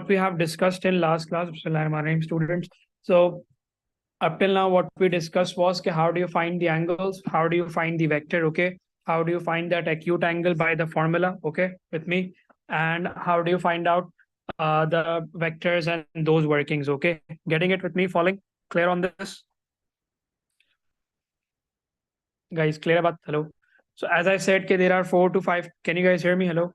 we have discussed in last class, Bismillahirrahmanirrahim, students. So up till now, what we discussed was how do you find the angles? How do you find the vector? Okay. How do you find that acute angle by the formula? Okay, with me. And how do you find out the vectors and those workings? Okay, getting it with me? Following? Clear on this? Guys, clear about hello? So as I said, there are 4 to 5. Can you guys hear me? Hello?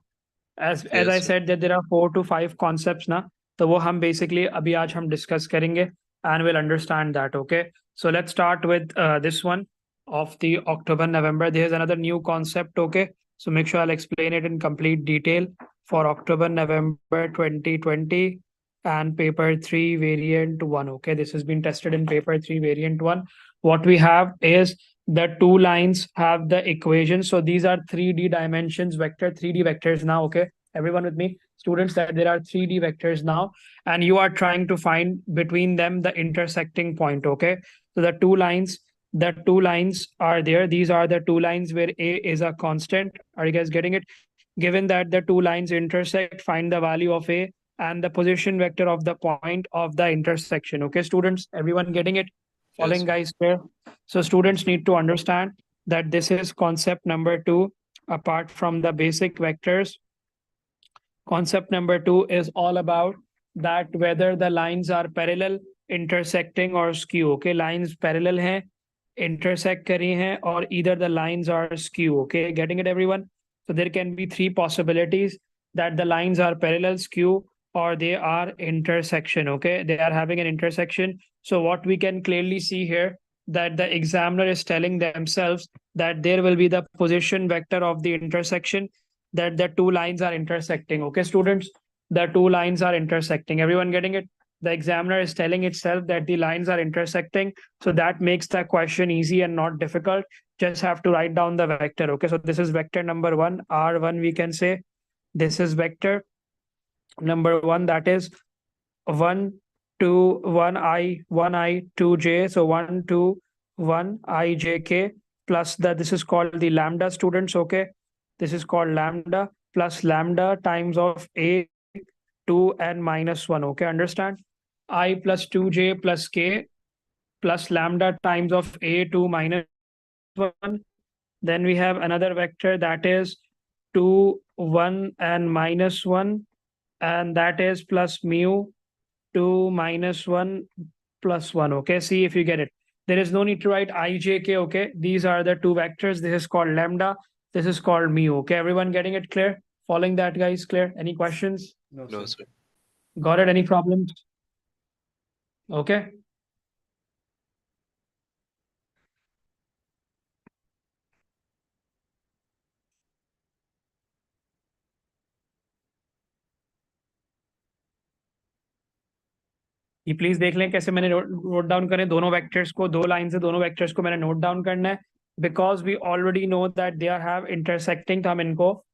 As I Yes, said that there are 4 to 5 concepts ना, तो वो हम basically अभी आज हम discuss करेंगे and we'll understand that. Okay, so let's start with this one of the October November. There's another new concept. Okay, so make sure I'll explain it in complete detail for October November 2020 and paper 3 variant 1. Okay, this has been tested in paper 3 variant 1. What we have is the two lines have the equation. So these are 3D dimensions vector, 3D vectors now. Okay, everyone with me? Students, that there are 3D vectors now, and you are trying to find between them the intersecting point. Okay, so the two lines are there. These are the two lines where A is a constant. Are you guys getting it? Given that the two lines intersect, find the value of A and the position vector of the point of the intersection. Okay, students, everyone getting it? yes, Following, guys, here. So students need to understand that this is concept number 2. Apart from the basic vectors, concept number 2 is all about that whether the lines are parallel, intersecting or skew. Okay, lines parallel hai, intersect kari hai, or either the lines are skew. Okay, getting it, everyone? So there can be 3 possibilities that the lines are parallel, skew, or they are intersection. Okay, they are having an intersection. So what we can clearly see here that the examiner is telling themselves that there will be the position vector of the intersection, that the two lines are intersecting. Okay, students, the two lines are intersecting. Everyone getting it? The examiner is telling itself that the lines are intersecting. So that makes the question easy and not difficult. Just have to write down the vector. Okay, so this is vector number 1, R1, we can say. This is vector number 1, that is 1 2 1 I 2 j. So 1 2 1 I j k plus the, this is called the lambda, students. Okay, this is called lambda plus lambda times of A 2 and minus 1. Okay, understand? I plus 2j plus k plus lambda times of A 2 minus 1. Then we have another vector that is 2 1 and minus 1, and that is plus mu 2 minus 1 plus 1. Okay, see if you get it. There is no need to write ijk. Okay, these are the two vectors. This is called lambda, this is called mu. Okay, everyone getting it? Clear? Following that, guys? Clear? Any questions? no, sir. Got it? Any problems? Okay, ये please देख लें कैसे मैंने note down करें दोनों vectors को, दो line से दोनों वेक्टर्स को मैंने नोट डाउन करना है, because we already know that they are have intersecting. तो हम इनको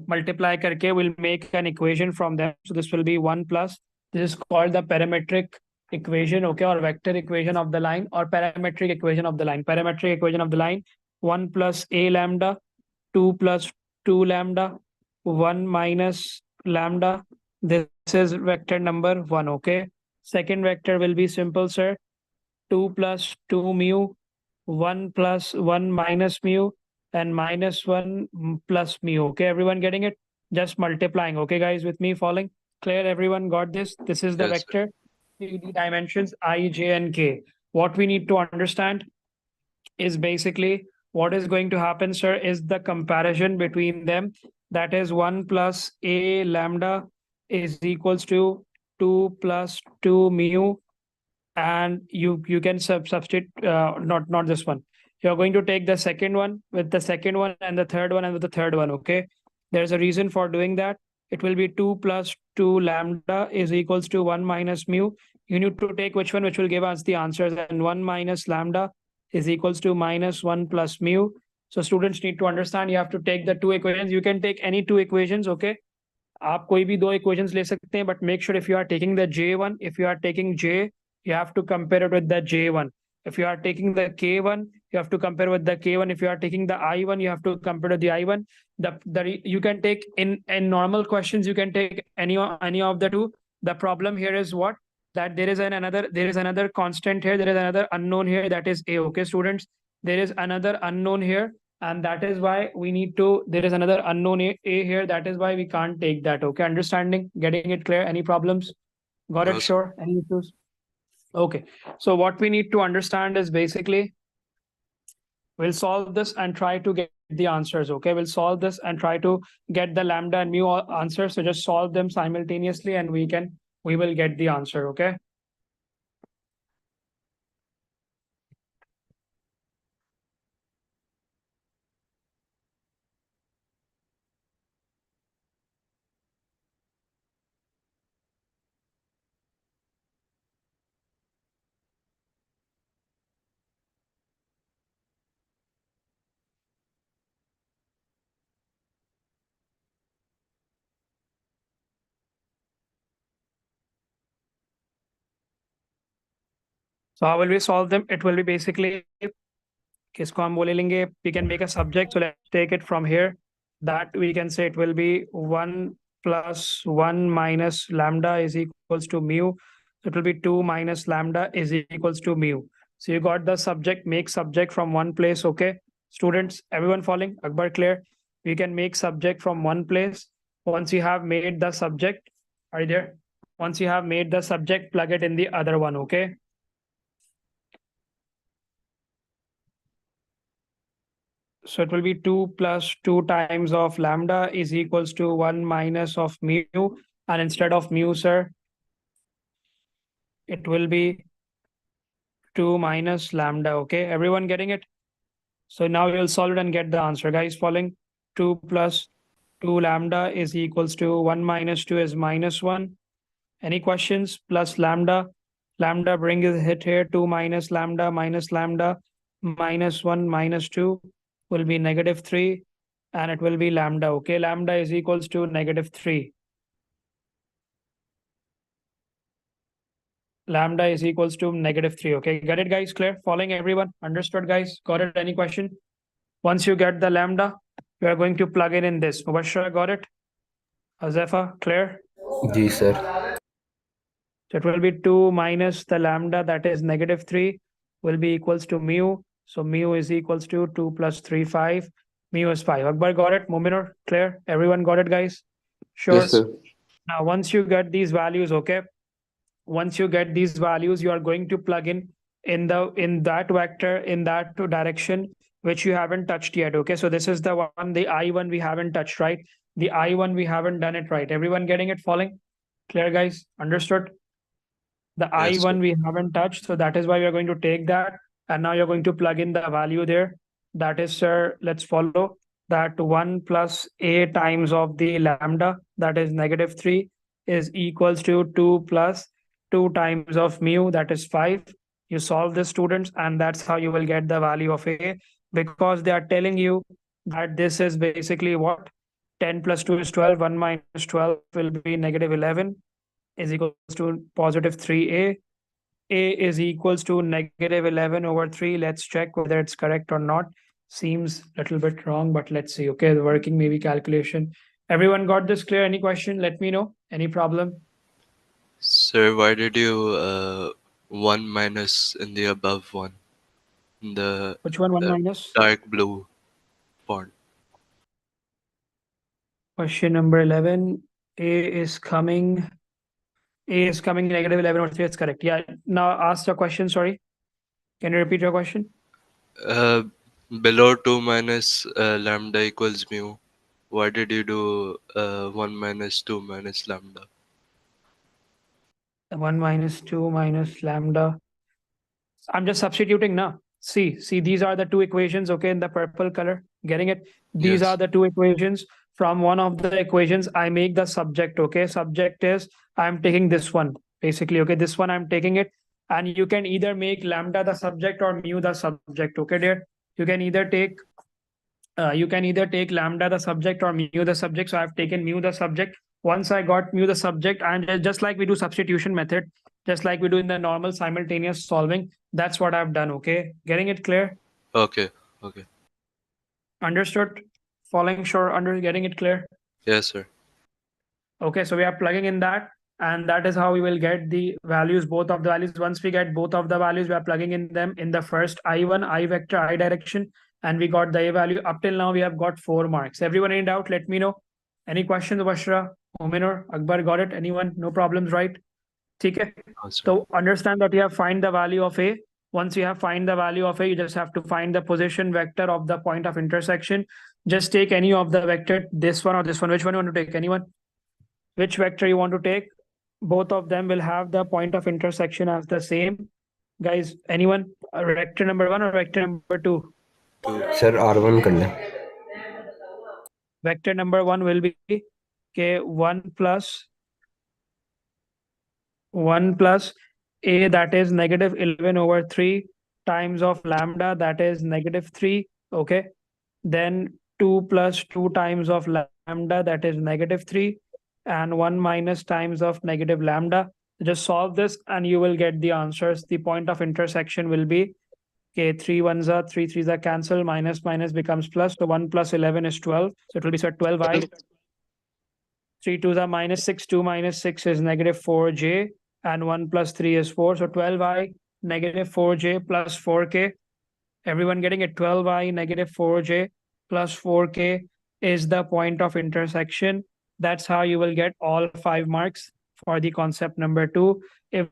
मल्टीप्लाई करके will make an equation from them. So this will be 1 plus, this is called the parametric equation. Okay, और vector equation of the line और parametric equation of the line. Parametric equation of the line 1 plus a lambda 2 plus 2 lambda 1 minus lambda. This is vector number 1. Okay, second vector will be simple, sir. 2 plus 2 mu, 1 plus 1 minus mu, and minus 1 plus mu. Okay, everyone getting it? Just multiplying. Okay, guys, with me? Following? Clear? Everyone got this? This is the Yes, vector, 3D dimensions I, j, and k. What we need to understand is basically what is going to happen, sir, is the comparison between them. That is 1 plus a lambda is equals to 2 plus 2 mu, and you can substitute not this one. You're going to take the second one with the second one, and the third one and with the third one. Okay, there's a reason for doing that. It will be 2 plus 2 lambda is equals to 1 minus mu. You need to take which one, which will give us the answers, and 1 minus lambda is equals to minus 1 plus mu. So students need to understand, you have to take the two equations. You can take any two equations. Okay, आप कोई भी दो equations ले सकते हैं, but make sure if you are taking the J1, if you are taking J, you have to compare it with the J1. If you are taking the K1, you have to compare with the K1. If you are taking the I1, you have to compare with the I1. You can take in normal questions, you can take any of the two. The problem here is what? That there is another constant here, there is another unknown here, that is a. Okay, students, there is another unknown here, and that is why we need to, there is another unknown a here, that is why we can't take that. Okay, understanding, getting it clear? Any problems? Got No, it? sir. Sure. Any issues? Okay. So what we need to understand is basically we'll solve this and try to get the answers. Okay, we'll solve this and try to get the lambda and mu answers. So just solve them simultaneously and we will get the answer. Okay. So how will we solve them? It will be basically किसको हम बोले लेंगे, we can make a subject. So let's take it from here. That we can say it will be 1 plus 1 minus lambda is equals to mu. So it will be 2 minus lambda is equals to mu. So you got the subject, make subject from one place. Okay, students, everyone following? Akbar, clear? We can make subject from one place. Once you have made the subject, are you there? Once you have made the subject, plug it in the other one. Okay. So it will be 2 plus 2 times of lambda is equals to 1 minus of mu. And instead of mu, sir, it will be 2 minus lambda. Okay, everyone getting it? So now we'll solve it and get the answer. Guys, following? 2 plus 2 lambda is equals to 1 minus 2 is minus 1. Any questions? Plus lambda. Lambda bring is hit here. 2 minus lambda minus 1 minus 2 will be negative 3. And it will be lambda. Okay, lambda is equals to negative 3. Lambda is equals to negative 3. Okay, got it, guys? Clear? Following everyone? Understood, guys? Got it? Any question? Once you get the lambda, you are going to plug it in this. Mubashir, got it? Azefa, clear? जी sir. So it will be 2 minus the lambda, that is negative 3, will be equals to mu. So mu is equals to 2 plus 3, 5. Mu is 5. Akbar, got it? Muminur, clear? Everyone got it, guys? Sure. Yes, sir. Now, once you get these values, okay, once you get these values, you are going to plug in that vector in that direction which you haven't touched yet. Okay, so this is the one, the I1 we haven't touched, right? The I1 we haven't done it, right? Everyone getting it? Falling? Clear, guys? Understood? The Yes, sir. I1 we haven't touched, so that is why we are going to take that, and now you're going to plug in the value there. That is, sir, let's follow that 1 plus a times of the lambda, that is negative 3, is equals to 2 plus 2 times of mu, that is 5. You solve this, students, and that's how you will get the value of a, because they are telling you that this is basically what? 10 plus 2 is 12, 1 minus 12 will be negative 11 is equals to positive 3a. A is equals to negative 11 over 3. Let's check whether it's correct or not. Seems a little bit wrong, but let's see. Okay, the working maybe calculation. Everyone got this clear? Any question? Let me know. Any problem? Sir, why did you one minus in the above one, in the Which one? One uh, minus? dark blue font? Question number 11. A is coming. A is coming negative 11 over 3. It's correct. Yeah. Now ask your question. Sorry. Can you repeat your question? Uh, Below 2 minus lambda equals mu. Why did you do 1 minus 2 minus lambda? 1 minus 2 minus lambda. I'm just substituting now. See, these are the two equations, okay, in the purple color. Getting it? These are Yes. the two equations. From one of the equations, I make the subject, okay? Subject is, I'm taking this one, basically, okay? This one, I'm taking it. And you can either make lambda the subject or mu the subject, okay, dear? You can either take lambda the subject or mu the subject. So I've taken mu the subject. Once I got mu the subject, and just like we do substitution method, just like we do in the normal simultaneous solving, that's what I've done. Okay, getting it clear? Okay. Okay. Understood? Following, sure, under getting it clear? Yes, sir. Okay, so we are plugging in that, and that is how we will get the values, both of the values. Once we get both of the values, we are plugging in them in the first I1, I vector, I direction, and we got the A value. Up till now, we have got 4 marks. Everyone in doubt, let me know. Any questions, Bashra, Muminur, Akbar, got it? Anyone? No problems, right? Okay. So understand that you have find the value of A. Once you have find the value of A, you just have to find the position vector of the point of intersection. Just take any of the vector, this one or this one. Which one you want to take? Anyone? Which vector you want to take? Both of them will have the point of intersection as the same. Guys, anyone? Vector number 1 or vector number 2? Sir, R1 कर लें. Vector number 1 will be k 1 plus A, that is negative 11 over 3 times of lambda, that is negative 3. Okay. Then 2 plus 2 times of lambda, that is negative 3. And 1 minus times of negative lambda. Just solve this and you will get the answers. The point of intersection will be okay, 3 ones are 3 threes are cancelled, minus minus becomes plus. So 1 plus 11 is 12. So it will be so 12i. 3 twos are minus 6, 2 minus 6 is negative 4j, and 1 plus 3 is 4. So 12i negative 4j plus 4k. Everyone getting it? 12i negative 4j plus 4k is the point of intersection. That's how you will get all 5 marks for the concept number 2 if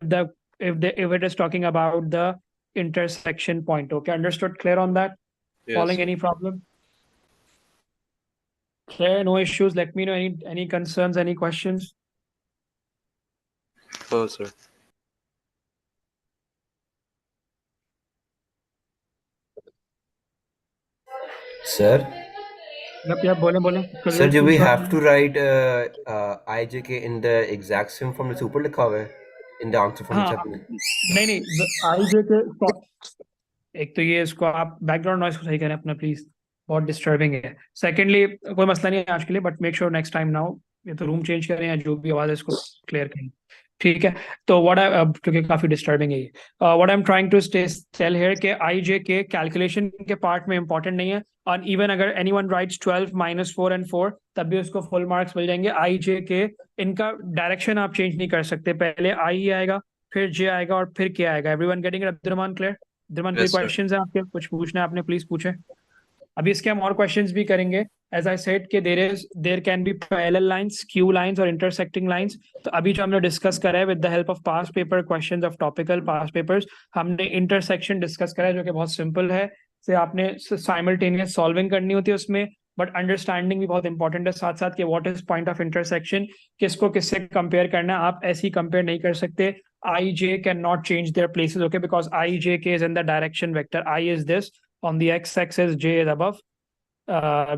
it is talking about the intersection point. Okay, understood? Clear on that? Yes. Following any problem? Clear, no issues. Let me know any concerns, any questions. Oh, sir. Sir, Yep, bole. sir, do we have to write IJK in the exact same form as ऊपर लिखा हुआ है in the answer form? हाँ नहीं IJK एक तो ये इसको आप बैकग्राउंड नॉइस को सही करें अपना प्लीज, बहुत डिस्टर्बिंग है. सेकेंडली कोई मसला नहीं है आज के लिए, but make sure next time now ये तो रूम चेंज करें या जो भी आवाज है इसको क्लियर करें. ठीक है. तो व्हाट आई क्योंकि काफी डिस्टर्बिंग है ये. What I am trying to tell here के IJK कैलकुलेशन के पार्ट में इंपॉर्टेंट नहीं है. और इवन अगर एनीवन राइट्स 12 माइनस 4 and 4 तब भी उसको फुल मार्क्स मिल जाएंगे. IJK इनका डायरेक्शन आप चेंज नहीं कर सकते. पहले आई आएगा, फिर जे आएगा और फिर क्या आएगा. Everyone getting it? Abdurrahman clear? Abdurrahman कोई Yes, sir. क्वेश्चंस हैं आपके? कुछ पूछना है आपने, प्लीज पूछे. अभी इसके हम और क्वेश्चंस भी करेंगे. एज आई सेड कि there can be parallel lines, skew lines और इंटरसेक्टिंग लाइंस. तो अभी जो हमने डिस्कस करा है with the help of past paper questions of topical past papers, हमने इंटरसेक्शन डिस्कस करा है जो कि बहुत सिंपल है. से आपने साइमल्टेनियस सॉल्विंग करनी होती है उसमें, बट अंडरस्टैंडिंग भी बहुत इंपॉर्टेंट है साथ साथ कि what is point of intersection, किसको किससे कंपेयर करना है. आप ऐसे ही कंपेयर नहीं कर सकते. IJ cannot change their places, okay, because IJK is in the direction vector. I is this on the x-axis, J is above.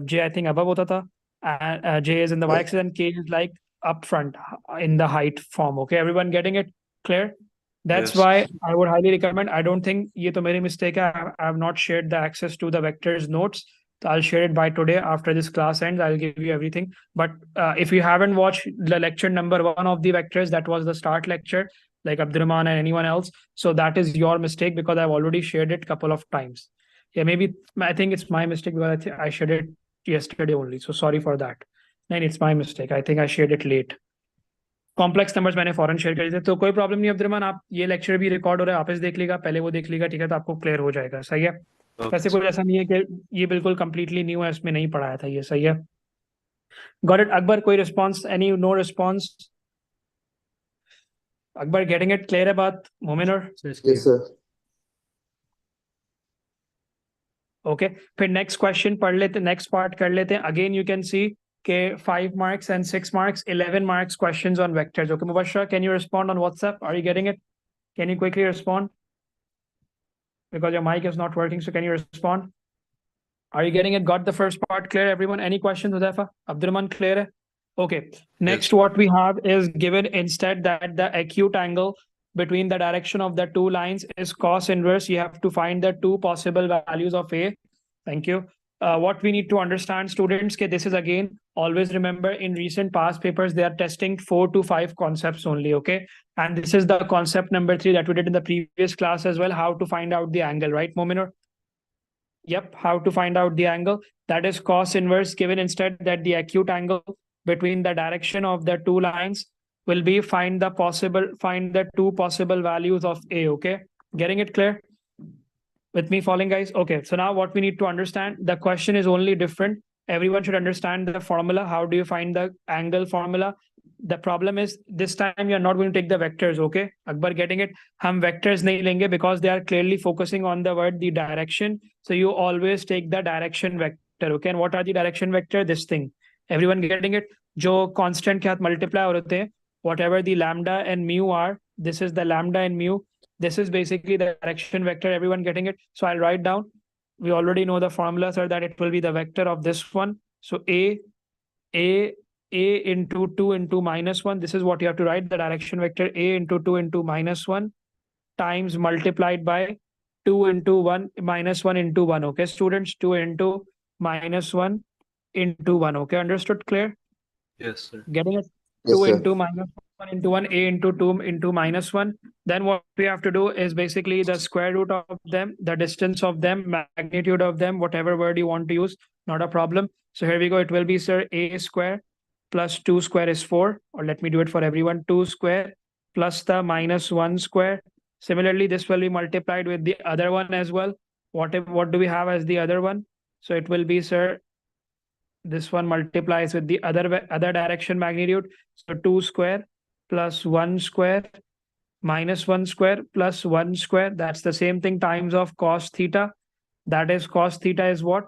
J I think above hota tha, and J is in the y-axis, and K is like up front in the height form. Okay, everyone getting it? Clear? That's Yes. why I would highly recommend. I don't think ये तो मेरी mistake है. I have not shared the access to the vectors notes. So I'll share it by today. After this class ends, I'll give you everything. But if you haven't watched the lecture number 1 of the vectors, that was the start lecture, like Abdurrahman and anyone else. So that is your mistake because I've already shared it a couple of times. Yeah, maybe I think it's my mistake because I shared it yesterday only. So sorry for that. No, it's my mistake. I think I shared it late. Complex numbers मैंने फॉरन share कर दिए, तो कोई problem नहीं Abdurrahman. आप ये lecture भी record हो रहा है, वापस देख लीजिएगा, पहले वो देख लीजिएगा. ठीक है, तो आपको क्लियर हो जाएगा. सही है. Okay, वैसे sir. कुछ ऐसा नहीं है कि ये बिल्कुल कंप्लीटली न्यू है, इसमें नहीं पढ़ाया था ये. सही है. Got it? अकबर कोई response? Any no response? Akbar getting it? Clear है बात? मोमिनर? Yes, sir. ओके. फिर नेक्स्ट क्वेश्चन पढ़ लेते, नेक्स्ट पार्ट कर लेते हैं. अगेन यू कैन सी के 5 marks and 6 marks, 11 marks questions on vectors. Okay, Mubashir, can you respond on WhatsApp? Are you getting it? Can you quickly respond? Because your mic is not working, so can you respond? Are you getting it? Got the first part clear, everyone? Any questions, Hudhaifa? Abdurrahman, clear hai? Okay. Next, what we have is given instead that the acute angle between the direction of the two lines is cos inverse. You have to find the two possible values of A. Thank you. What we need to understand, students, that this is again, always remember in recent past papers, they are testing 4 to 5 concepts only, okay? And this is the concept number 3 that we did in the previous class as well, how to find out the angle, right, Mominor? Yep, how to find out the angle. That is cos inverse, given instead that the acute angle between the direction of the two lines will be find the two possible values of A. Okay, getting it clear? With me following, guys? Okay, so now what we need to understand, the question is only different. Everyone should understand the formula. How do you find the angle formula? The problem is this time you're not going to take the vectors. Okay, Akbar, getting it? Hum vectors nahi lenge because they are clearly focusing on the word the direction. So you always take the direction vector. Okay, and what are the direction vector? This thing. Everyone getting it? जो constant के साथ multiply हो रहे थे, whatever the lambda and mu are, this is the lambda and mu. This is basically the direction vector. Everyone getting it? So I'll write down. We already know the formula, sir, that it will be the vector of this one. So a into 2 into minus 1. This is what you have to write. The direction vector A into 2 into minus 1 times multiplied by 2 into 1 minus 1 into 1. Okay, students, 2 into minus 1 into 1. Okay, understood? Clear? Yes, sir. Getting it? Yes, 2 sir. into minus 1 into 1, A into 2 into minus 1. Then what we have to do is basically the square root of them, the distance of them, magnitude of them, whatever word you want to use, not a problem. So here we go. It will be, sir, A square plus 2 square is 4. Or let me do it for everyone. 2 square plus the minus 1 square. Similarly, this will be multiplied with the other one as well. What do we have as the other one? So it will be, sir, this one multiplies with the other direction magnitude. So 2 square plus 1 square minus 1 square plus 1 square. That's the same thing times of cos theta. That is cos theta is what?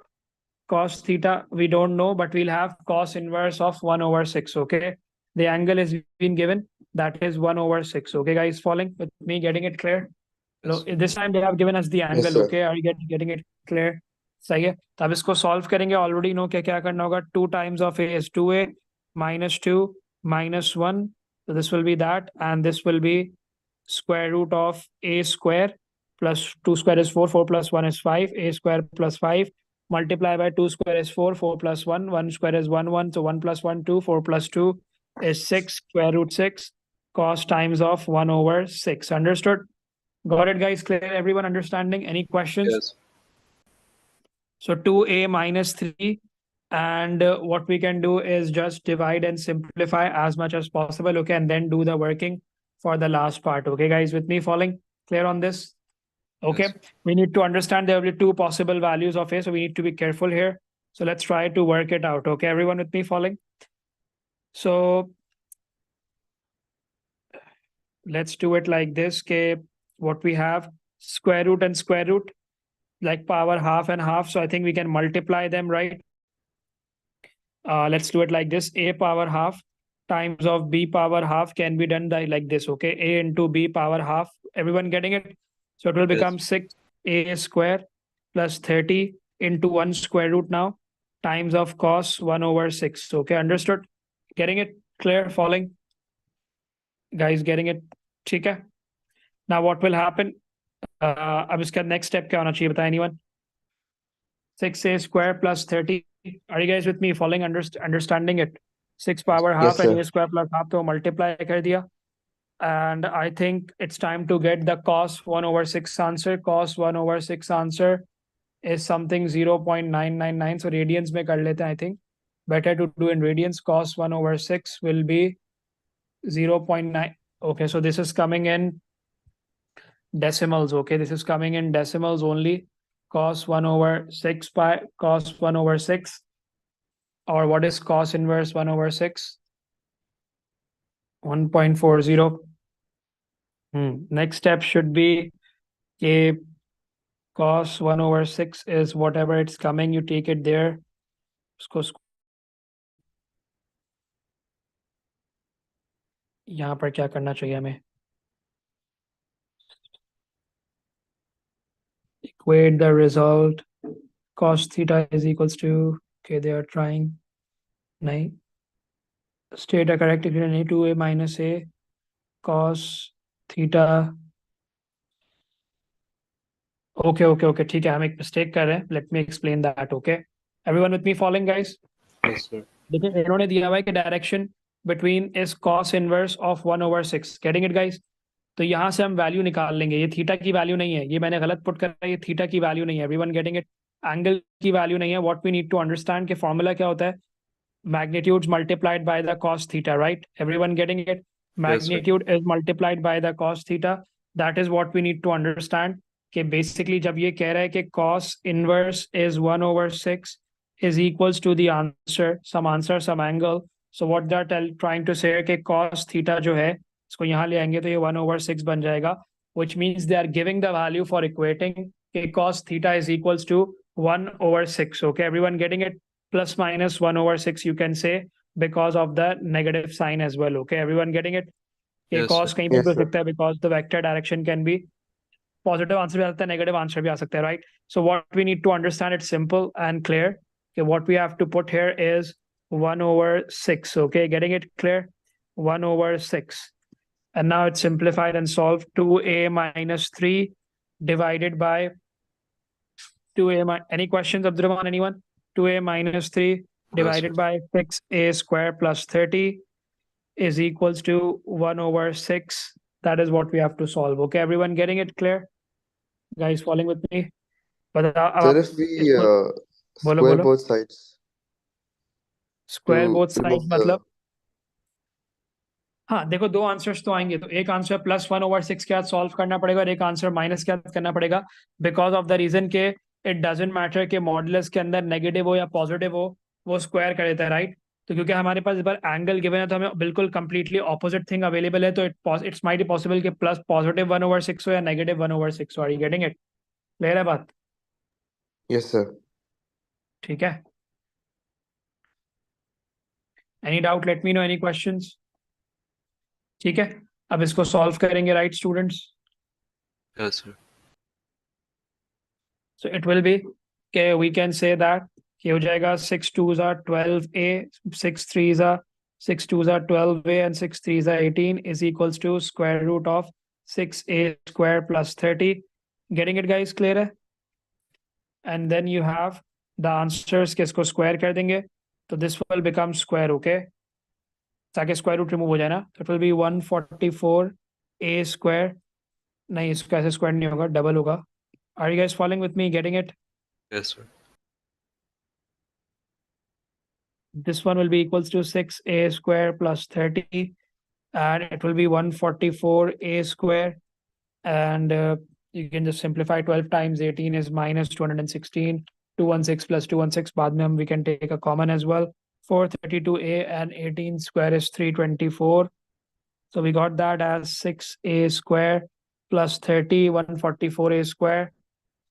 Cos theta, we don't know, but we'll have cos inverse of 1 over 6. Okay. The angle is been given. That is 1 over 6. Okay, guys, following with me, getting it clear? Yes, sir. This time they have given us the angle. sir. Okay, are you getting it clear? सही है, तो अब इसको solve करेंगे. Already know क्या क्या करना होगा. 2 times of a is 2a minus 2 minus 1. So this will be that, and this will be square root of a square plus 2 square is 4, 4 plus 1 is 5, a square plus 5 multiply by 2 square is 4, 4 plus 1, 1 square is 1, 1, so 1 plus 1, 2, 4 plus 2 is 6, square root 6, cos times of 1 over 6. Understood? Got it, guys? Clear? Everyone understanding? Any questions? Yes. So 2a minus 3, and what we can do is just divide and simplify as much as possible. Okay, and then do the working for the last part. Okay, guys, with me following? Clear on this? Okay, Yes. we need to understand there will be two possible values of a, so we need to be careful here. So let's try to work it out. Okay, everyone with me following? So let's do it like this. Okay, what we have, square root and square root, like power half and half. So I think we can multiply them, right? Let's do it like this. A power half times of b power half can be done like this. Okay, a into b power half. Everyone getting it? So it will become 6a square plus 30 into 1 square root now times of cos 1 over 6. Okay, understood? Getting it? Clear? Following? Guys, getting it? ठीक है? Now what will happen? अब इसका next step क्या होना चाहिए? बताए anyone? 6a square plus 30. Are you guys with me? Following, understanding it? 6 power half Yes, and sir. a square plus half, तो multiply कर दिया. And I think it's time to get the cos 1 over 6 answer. Cos 1 over 6 answer is something 0.999. So radians में कर लेते हैं, I think. Better to do in radians. Cos 1 over 6 will be 0.9. Okay, so this is coming in decimals. Okay, this is coming in decimals only. Cos 1 over 6 pi, cos 1 over 6. Or what is cos inverse 1 over 6? 1.40. Next step should be a cos 1 over 6 is whatever it's coming, you take it there. उसको यहाँ पर क्या करना चाहिए हमें? Equate the result. Cos theta is equals to, okay, they are trying. नहीं. State a correct equation. A 2a minus a cos theta. Okay, ठीक है, हम एक mistake कर रहे हैं. Let me explain that. Okay, everyone with me following, guys? Yes, sir. देखिए इन्होंने दिया हुआ है कि direction between is cos inverse of 1 over 6. Getting it, guys? तो यहाँ से हम वैल्यू निकाल लेंगे. ये थीटा की वैल्यू नहीं है, ये मैंने गलत पुट करा, ये थीटा की वैल्यू नहीं है. Everyone getting it? एंगल की वैल्यू नहीं है. What we need to understand कि फॉर्मूला क्या होता है? Magnitudes multiplied by the cos theta, right? Everyone getting it? magnitude is multiplied by the cos theta. That is what we need to understand. कि basically जब ये कह रहा है कि cos inverse is 1/6 is equals to the answer some angle. So what they're trying to say है कि cos theta जो है इसको यहाँ ले आएंगे तो ये 1/6 बन जाएगा, which means they are giving the value for equating कि cos theta is equals to 1/6. Okay, everyone getting it? Plus minus 1/6 you can say, because of the negative sign as well. Okay, everyone getting it? कि Yes, sir. cos कहीं पे भी Yes, हो sir. सकता है, because the vector direction can be positive answer भी आ सकता है, negative answer भी आ सकता है, right? So what we need to understand, it's simple and clear. Okay, what we have to put here is 1/6. Okay, getting it clear? 1/6. And now it's simplified and solved. 2a minus 3 divided by 2a. Any questions, Abdurrahman? Anyone? 2a minus 3 No, sir. divided by 6a square plus 30 is equals to 1/6. That is what we have to solve. Okay, everyone getting it clear? Guys following with me? But अब Sir, आप if we इसको बोलो square बोलो. both sides square to both side remove the मतलब, हाँ देखो दो answers तो आएंगे, तो एक आंसर +1/6 के साथ सॉल्व करना पड़ेगा और एक आंसर माइनस के साथ करना पड़ेगा, बिकॉज ऑफ द रीजन के इट डजेंट मैटर कि मॉडुलस के अंदर नेगेटिव हो या पॉजिटिव हो, वो स्क्वायर कर देता है, राइट? तो क्योंकि हमारे पास इस बार एंगल गिवन है तो हमें बिल्कुल कंप्लीटली ऑपोजिट थिंग अवेलेबल है, तो इट्स माइट बी पॉसिबल कि प्लस पॉजिटिव 1/6 हो या नेगेटिव 1/6 हो. Are you getting it? Clear है बात? yes sir. ठीक है. Any doubt? Let me know. Any questions? ठीक है, अब इसको सॉल्व करेंगे, right students? Yes, sir. So it will be, okay, we can say that ये हो जाएगा 6 2s are 12a, 6 3s are 12a and 6 3s are 18 is equals to square root of 6a square plus 30. Getting it, guys? Clear है? And then you have the answers के इसको square कर देंगे तो this will become square. Okay, ताकि square root remove हो जाए ना, तो it will be 144a square. नहीं, इसको ऐसे square नहीं होगा, double होगा. Are you guys following with me? Getting it? Yes, sir. This one will be equals to 6a square plus 30, and it will be 144a square, and you can just simplify 12 times 18 is minus 216. 216 plus 216 बाद में we can take a common as well. 432a and 18 square is 324. So we got that as 6a square plus 30, 144a square.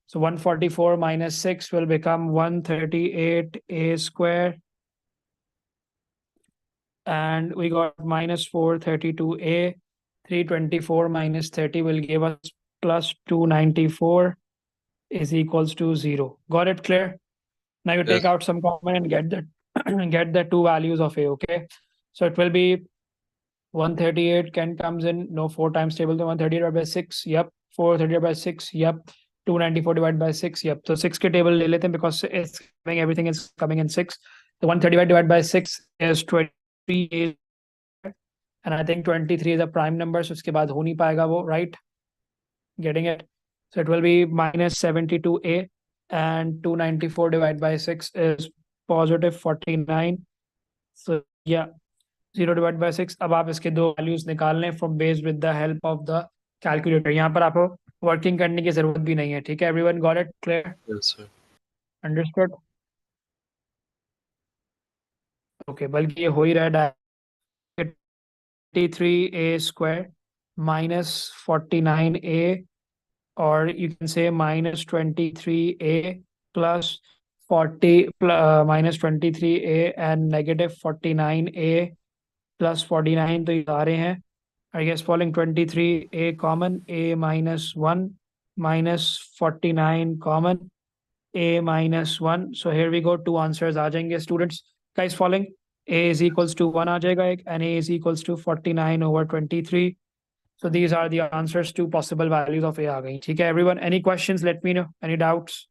So 144 minus 6 will become 138a square. And we got minus 432a. 324 minus 30 will give us plus 294 is equals to 0. Got it clear? Now you take Yes. out some common and get the get the two values of a. Okay, so it will be 138 can comes in, no, 4 times table, तो 138 divided by 6. Yep. 438 by 6. Yep. 294 divided by 6. Yep. So 6 के table ले लेते हैं because it's coming, everything is coming in 6. So 135 divided by 6 is 23, and I think 23 is a prime number, so उसके बाद हो नहीं पाएगा वो, right? Getting it? So it will be minus 72a, and 294 divided by 6 is positive 49. So yeah, 0 divided by 6. अब आप इसके दो वैल्यूज निकाल लें from base with the help of the calculator. यहाँ पर आपको वर्किंग करने की जरूरत भी नहीं है. ठीक है, everyone got it clear? Yes, sir. Understood? Okay, बल्कि ये हो ही रहा है. 83a square minus 49a, or you can say minus 23a plus 23a and negative 49a plus 49, तो ये आ रहे हैं. I guess following 23a common, a minus 1 minus 49 common, a minus 1. So here we go, two answers आ जाएंगे students. Guys following? A is equals to 1 आ जाएगा एक, and A is equals to 49 over 23. So these are the answers, two possible values of A आ गई. ठीक है everyone? Any questions? Let me know. Any doubts?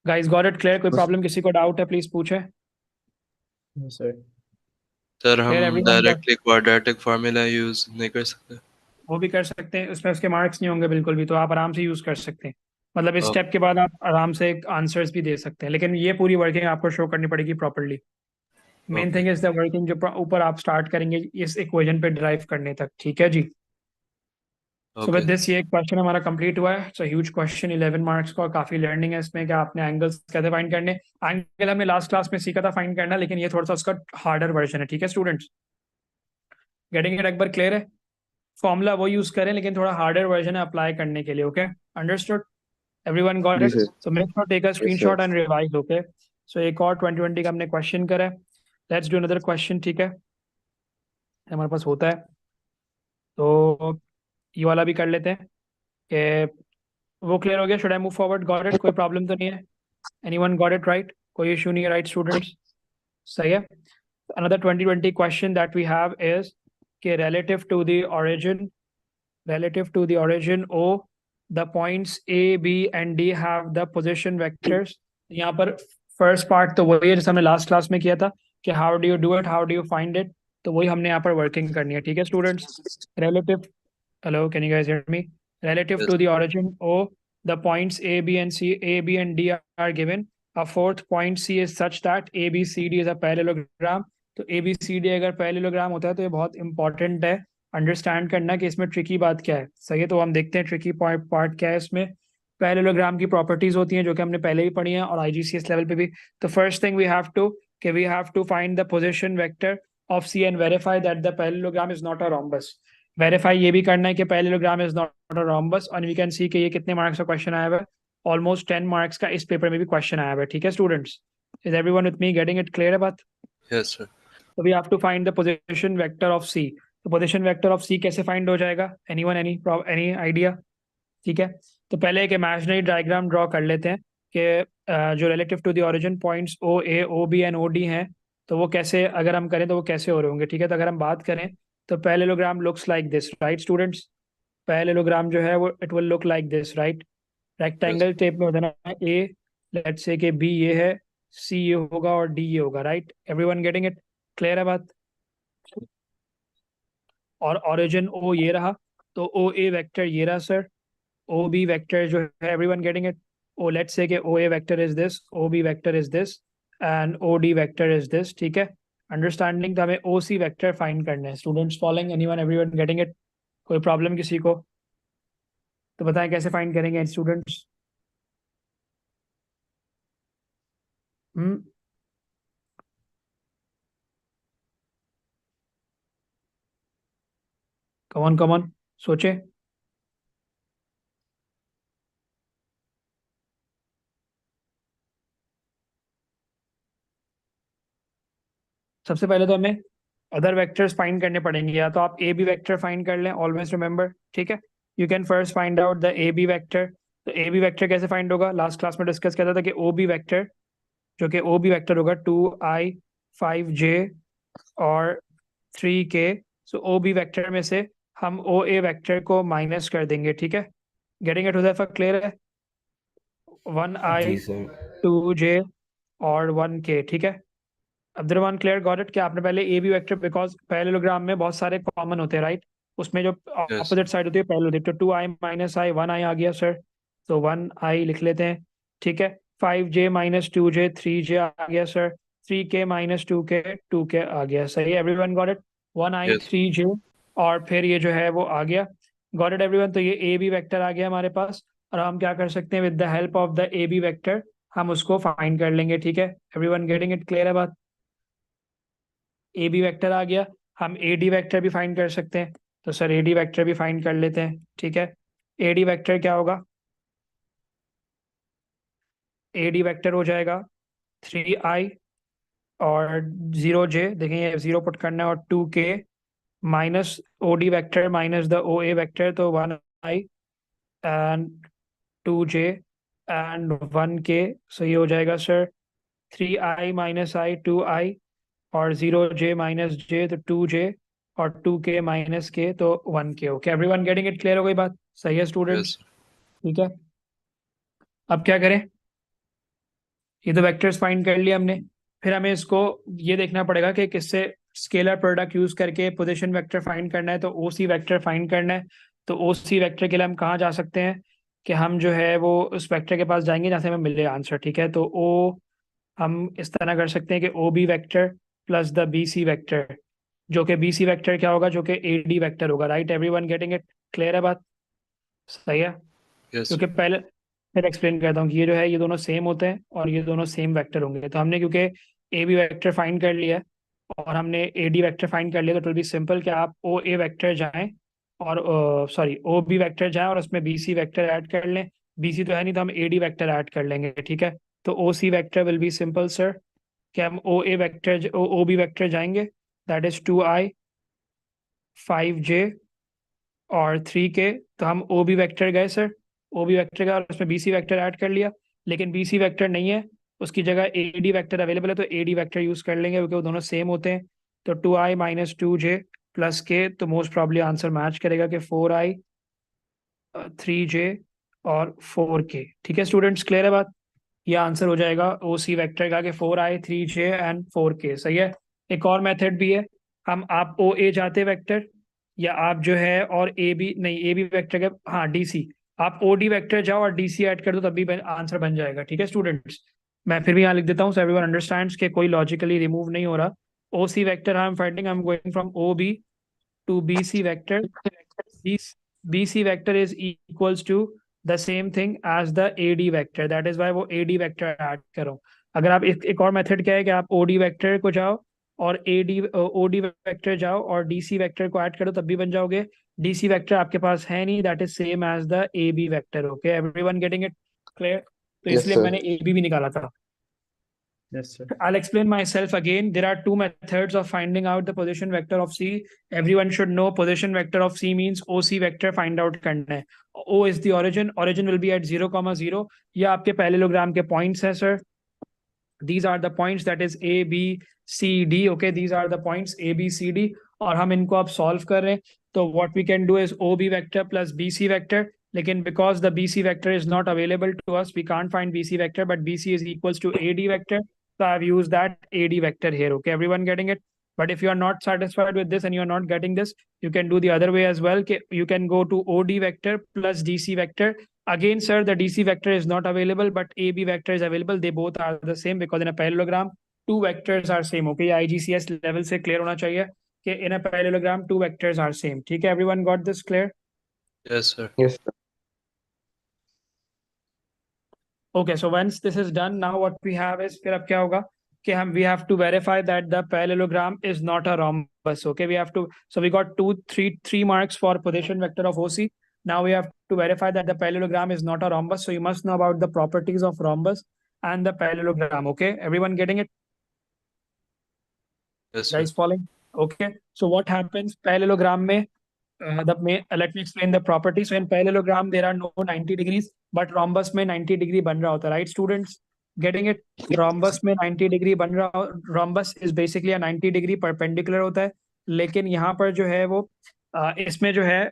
Guys got it clear? कोई problem, किसी को doubt है please पूछे. Yes sir. Sir, Clear हम everyone? Directly quadratic formula use नहीं कर सकते? वो भी कर सकते हैं, उसमें उसके मार्क्स नहीं होंगे बिल्कुल भी, तो आप आराम से यूज कर सकते हैं. मतलब इस Okay. स्टेप के बाद आप आराम से आंसर्स भी दे सकते हैं, लेकिन ये पूरी वर्किंग आपको शो करनी पड़ेगी properly. Main Okay. Thing is the working, जो ऊपर आप स्टार्ट करेंगे इस इक्वेशन पे ड्राइव करने तक, ठीक है जी। So with Okay. दिस ये क्वेश्चन हमारा कंप्लीट हुआ है। सो ह्यूज क्वेश्चन, 11 मार्क्स का, और काफी लर्निंग है इसमें कि आपने एंगल्स कैसे फाइंड करने। एंगल हमने लास्ट क्लास में सीखा था फाइंड करना, लेकिन ये थोड़ा सा उसका हार्डर वर्जन है, ठीक है स्टूडेंट्स। गेटिंग इट एक बार क्लियर है? फॉर्मूला वो यूज करें, लेकिन थोड़ा हार्डर वर्जन है अप्लाई करने के लिए। Okay, understood? एवरीवन गॉट जी it? Sir. So make sure take a yes sir. Screenshot and revise. Okay, so एक और 2020 का हमने क्वेश्चन करा है। लेट्स डू अनदर क्वेश्चन, ठीक है, हमारे पास होता है। तो ये वाला भी कर लेते हैं कि वो क्लियर हो गया। Should I move forward? Got it? कोई प्रॉब्लम तो नहीं है? Anyone got it right? कोई इशू नहीं है, राइट स्टूडेंट्स? सही है। Another 2020 question that we have is कि relative to the origin O, the points A, B and D have the position vectors। यहाँ पर फर्स्ट पार्ट तो वही है जैसे हमने लास्ट क्लास में किया था कि how do you do it, how do you find it. तो वही हमने यहाँ पर वर्किंग करनी है, ठीक है students. relative Hello, can you guys hear me? Relative Yes. to the origin O, the points A, B and C, A, B and D are given. A fourth point C is such that A, B, C, D is a parallelogram। तो A B C D अगर parallelogram होता है तो ये बहुत important है understand करना कि इसमें ट्रिकी बात क्या है। सही है, तो हम देखते हैं ट्रिकी पार्ट क्या है इसमें। पैरेललोग्राम की प्रॉपर्टीज होती हैं जो कि हमने पहले भी पढ़ी हैं और आईजीसीएस लेवल पे भी। तो first thing we have to find the position vector of C and verify that the parallelogram is not a rhombus. Verify ये भी करना है कि parallelogram is not a rhombus, और वी कैन सी कि ये कितने मार्क्स का क्वेश्चन आया हुआ है। ऑलमोस्ट 10 मार्क्स का इस पेपर में भी क्वेश्चन आया हुआ है, ठीक है students. Is everyone with me? Getting it clear है बात? Yes, sir. So we have to find the position vector of C। तो position vector of C कैसे find हो जाएगा? Anyone, any idea? ठीक है, तो पहले एक imaginary diagram draw कर लेते हैं कि जो relative to the origin points O A O B and O D हैं, तो वो कैसे अगर हम करें तो वो कैसे हो रहे होंगे, ठीक है। तो अगर हम बात करें तो parallelogram looks like this, right students? parallelogram जो है वो it will look like this, right? Yes. rectangle shape में होता है ना। A, let's say कि B ये है, C ये होगा और D ये होगा, right? everyone getting it? Clear है बात? और ओरिजिन ओ ये रहा, तो ओ ए वेक्टर ये रहा सर। ओ बी वेक्टर जो है, everyone getting it? O let's say कि O A vector is this, O B vector is this and O D vector is this, ठीक है। अंडरस्टैंडिंग, तो हमें ओ सी वेक्टर फाइंड करना है। Students following? Anyone, everyone getting it? कोई problem किसी को? तो बताएं कैसे फाइंड करेंगे स्टूडेंट्स? हम्म, कमॉन कमॉन, सोचे। सबसे पहले तो हमें अदर वेक्टर्स फाइंड करने पड़ेंगे, या तो आप ए बी वेक्टर फाइंड कर लें, ऑलवेज रिमेंबर, ठीक है। You can first find out the A B vector. तो ए बी वेक्टर कैसे फाइंड होगा? लास्ट क्लास में डिस्कस किया था कि ओ बी वेक्टर, जो कि ओ बी वेक्टर होगा 2i 5j और 3k। सो ओ बी वेक्टर में से हम ओ ए वेक्टर को माइनस कर देंगे, ठीक है। Getting it? हुज़ैफा क्लियर है? 1i जी सर। 2j और 1k, ठीक है। अब्दुलरमान क्लियर? Got it? क्या आपने पहले A B vector, because parallelogram में बहुत सारे कॉमन होते हैं, राइट? उसमें जो Yes. ऑपोजिट साइड होती है पैरेलल होती है। तो 2i माइनस आई 1i आ गया सर, तो 1i लिख लेते हैं, ठीक है। 5j माइनस 2j 3j आ गया sir. 3k minus 2k 2k आ गया। सही है, everyone got it? 1i Yes. 3j और फिर ये जो है वो आ गया। Got it everyone? तो ये ए बी वेक्टर आ गया हमारे पास, और हम क्या कर सकते हैं with the help of the A B vector हम उसको फाइंड कर लेंगे, ठीक है। Everyone getting it? क्लियर है बात? ए बी वेक्टर आ गया, हम ए डी वेक्टर भी फाइंड कर सकते हैं। तो सर ए डी वेक्टर भी फाइंड कर लेते हैं, ठीक है। ए डी वेक्टर क्या होगा? ए डी वेक्टर हो जाएगा 3i और 0j, देखें ये 0 पुट करना है, और 2k minus O D vector minus the O A vector, तो 1i and 2j and 1k। सो ये हो जाएगा सर 3i माइनस आई 2i और 0j माइनस j, तो 2j और 2k माइनस k, तो 1k। Okay, everyone getting it? Clear हो गई बात? सही है स्टूडेंट्स? Yes. ठीक है, अब क्या करें? ये तो वेक्टर्स फाइंड कर लिया हमने, फिर हमें इसको ये देखना पड़ेगा कि किससे स्केलर प्रोडक्ट यूज करके पोजीशन वेक्टर फाइंड करना है, तो ओ सी वेक्टर फाइंड करना है। तो ओ सी वेक्टर के लिए हम कहाँ जा सकते हैं कि हम जो है वो उस वेक्टर के पास जाएंगे जहाँ से हमें मिले आंसर, ठीक है। तो ओ हम इस तरह कर सकते हैं कि O B vector plus the BC vector, जो कि BC वेक्टर क्या होगा, जो कि AD वेक्टर होगा, right? Everyone getting it? Clear है बात? सही है। Yes, क्योंकि sir. पहले फिर एक्सप्लेन करता हूँ कि ये जो है ये दोनों सेम होते हैं और ये दोनों सेम वेक्टर होंगे। तो हमने क्योंकि AB वेक्टर फाइंड कर लिया है और हमने AD वेक्टर फाइंड कर लिया, तो इट विल बी सिंपल कि आप OA वेक्टर जाएं और सॉरी OB वेक्टर जाएं और उसमें BC वेक्टर ऐड कर लें। BC तो है नहीं, तो हम AD वेक्टर ऐड कर लेंगे, ठीक है? तो OC vector will be simple sir, कि हम OA वेक्टर OB वेक्टर जाएंगे, दैट इज 2i 5j और 3k। तो हम OB वेक्टर गए सर, OB वेक्टर गए और उसमें BC वेक्टर ऐड कर लिया, लेकिन BC वेक्टर नहीं है, उसकी जगह AD वेक्टर अवेलेबल है, तो AD वेक्टर यूज कर लेंगे क्योंकि वो दोनों सेम होते हैं। तो 2i minus 2j plus k, तो मोस्ट प्रॉब्ली आंसर मैच करेगा कि 4i 3j और 4k। ठीक है स्टूडेंट्स, क्लियर है बात? ये आंसर हो जाएगा OC वेक्टर का कि 4i 3j एंड 4k। सही है। एक और मेथड भी है, हम आप OA जाते वेक्टर, या आप जो है और AB नहीं, AB वेक्टर के, हाँ DC, आप OD वेक्टर जाओ और DC ऐड कर दो, तब भी आंसर बन जाएगा। ठीक है स्टूडेंट्स, मैं फिर भी यहाँ लिख देता हूँ सो एवरीवन अंडरस्टैंड्स कि कोई लॉजिकली रिमूव नहीं हो रहा। OC vector I am finding, I am going from OB to BC vector. BC vector is equals to the same thing as the AD vector. That is why वो AD vector add करो। अगर आप एक और method क्या है कि आप OD वेक्टर को जाओ और OD वेक्टर जाओ और DC वेक्टर को ऐड करो, तब भी बन जाओगे। DC वेक्टर आपके पास है नहीं, that is same as the AB vector. Okay, everyone getting it? Clear? तो Yes, इसलिए sir. मैंने AB भी निकाला था। Yes, sir. I'll explain myself again. There are two methods of finding out the position vector of C. Everyone should know position vector of C means OC vector find out करना है। O is the origin. Origin will be at 0,0. ये आपके parallelogram के points हैं sir. These are the points, that is A, B, C, D. Okay, these are the points A, B, C, D. और हम इनको अब solve कर रहे हैं। तो what we can do is OB vector plus BC vector. लेकिन because the BC vector is not available to us, we can't find BC vector, but BC is equals to AD vector. So I've used that AD vector here. Okay, everyone getting it? But if you are not satisfied with this and you are not getting this, you can do the other way as well. You can go to OD vector plus DC vector. Again, sir, the DC vector is not available, but AB vector is available. They both are the same because in a parallelogram, two vectors are same. Okay, IGCS level से clear होना चाहिए कि in a parallelogram, two vectors are same. ठीक है, everyone got this clear? Yes, sir. Yes, sir. Okay, so once this is done, now what we have is, फिर अब क्या होगा कि हम we have to verify that the parallelogram is not a rhombus. Okay, we have to, so we got three marks for position vector of OC. Now we have to verify that the parallelogram is not a rhombus. So you must know about the properties of rhombus and the parallelogram. Okay, everyone getting it? Yes, sir. Guys following? Okay, so what happens parallelogram में, let me explain the property. So in parallelogram there are no 90 degrees, but rhombus में 90 degree बन रहा होता है, right students? Getting it? Rhombus में 90 degree बन रहा, rhombus is basically a 90 degree perpendicular होता है, लेकिन यहाँ पर जो है वो इसमें जो है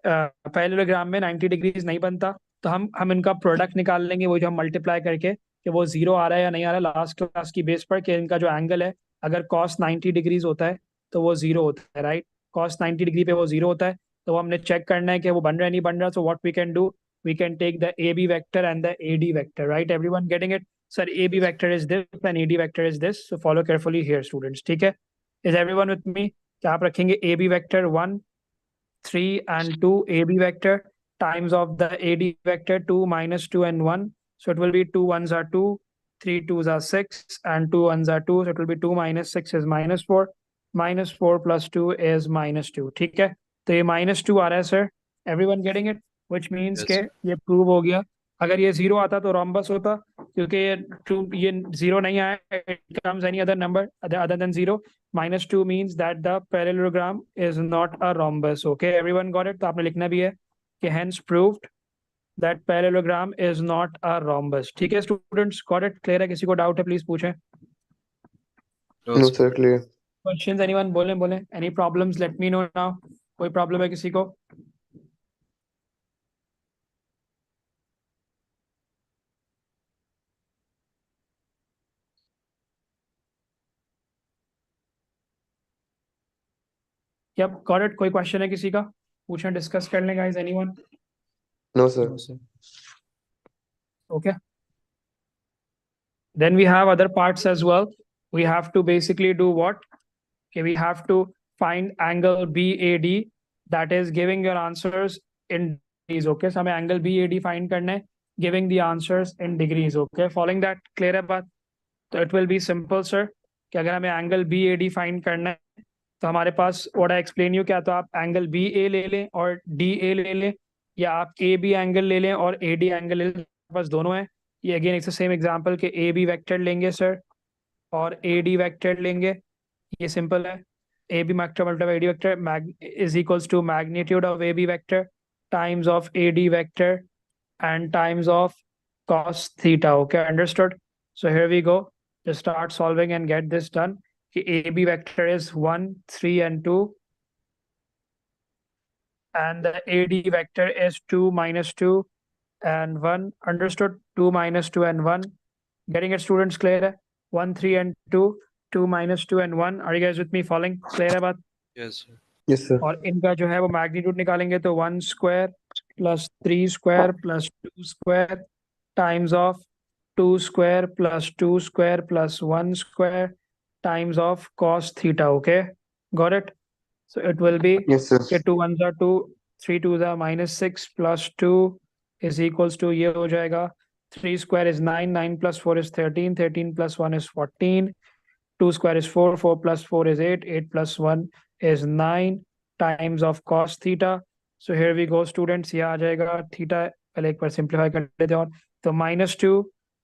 parallelogram में 90 degrees नहीं बनता। तो हम इनका प्रोडक्ट निकाल लेंगे, वो जो हम मल्टीप्लाई करके कि वो जीरो आ रहा है या नहीं आ रहा है लास्ट क्लास की बेस पर, कि इनका जो एंगल है अगर cos 90 डिग्रीज होता है तो वो जीरो होता है, राइट? cos 90 डिग्री पे वो जीरो होता है, तो हमने चेक करना है कि वो बन रहा है नहीं बन रहा। So what we can do, we can take the AB vector and the AD vector, right? Everyone getting it? Sir AB vector is this and AD vector is this, so follow carefully here students. ठीक है, is everyone with मी? क्या आप रखेंगे AB vector 1 3 and 2, AB vector times of the AD vector 2 minus 2 and 1. So it will be 2 ones are 2, 3 twos are 6, and 2 ones are 2. So it will be 2 minus 6 is minus 4. Minus 4 plus 2 is minus 2. ठीक है, तो ये minus 2 आ रहा है sir. Everyone getting it? Which means Yes, के sir. ये prove हो गया। अगर ये जीरो आता तो रॉम्बस होता, क्योंकि ये जीरो नहीं आया, it comes any other number other than zero. Minus 2 means that the parallelogram is not a rhombus. Okay, everyone got it? तो आपने लिखना भी है कि hence proved that parallelogram is not a rhombus. ठीक है स्टूडेंट्स, got it? क्लियर है? किसी को डाउट है प्लीज पूछें। No, No, sir. sir. Clear. Questions anyone? बोले बोले, any problems late me no now. कोई प्रॉब्लम है किसी को? क्या गॉट इट? कोई क्वेश्चन है किसी का? पूछें, डिस्कस कर लें guys, anyone? No, sir. No, sir. Okay, then we have other parts as well. We have to basically do what? Okay, we have to find angle BAD that is giving your answers in degrees. Okay, so हमें angle BAD find करना है, giving the answers in degrees. Okay, following that, clear है बात? तो it will be simple, sir, कि अगर हमें angle BAD find करना है तो हमारे पास what I explain you क्या, तो आप angle BA ले लें और DA ले लें, या आप AB एंगल ले लें और AD एंगल ले लें, बस दोनों है। ये अगेन एक सेम एग्जांपल के AB वेक्टर लेंगे सर और AD वेक्टर लेंगे, ये सिंपल है। AB vector multiply AD vector is equals to magnitude of AB vector times of AD vector and times of cos theta. Okay, understood? So here we go. Just start solving and get this done. The AB vector is 1, 3, and 2. And the AD vector is 2, minus 2, and 1. Understood? 2, minus 2, and 1. Getting it, students? Clear? 1, 3, and 2. 2, minus 2, and 1. Are you guys with me following? Clear about? Yes, sir. Yes, sir. और इनका जो है वो magnitude निकालेंगे तो 1 square plus 3 square plus 2 square times of 2 square plus 2 square plus 1 square times of cos theta. Okay, got it? So it will be Yes, sir. कि 2 1s are 2, 3 2s are minus 6 plus 2 is equals to ये हो जाएगा 3 square is 9, 9 plus 4 is 13, 13 plus 1 is 14, 2 square is 4, 4 plus 4 is 8, 8 plus 1 is 9 times of cos theta. So here we go, students. ये आ जाएगा theta, पहले एक बार simplify कर लेते हैं, और तो minus 2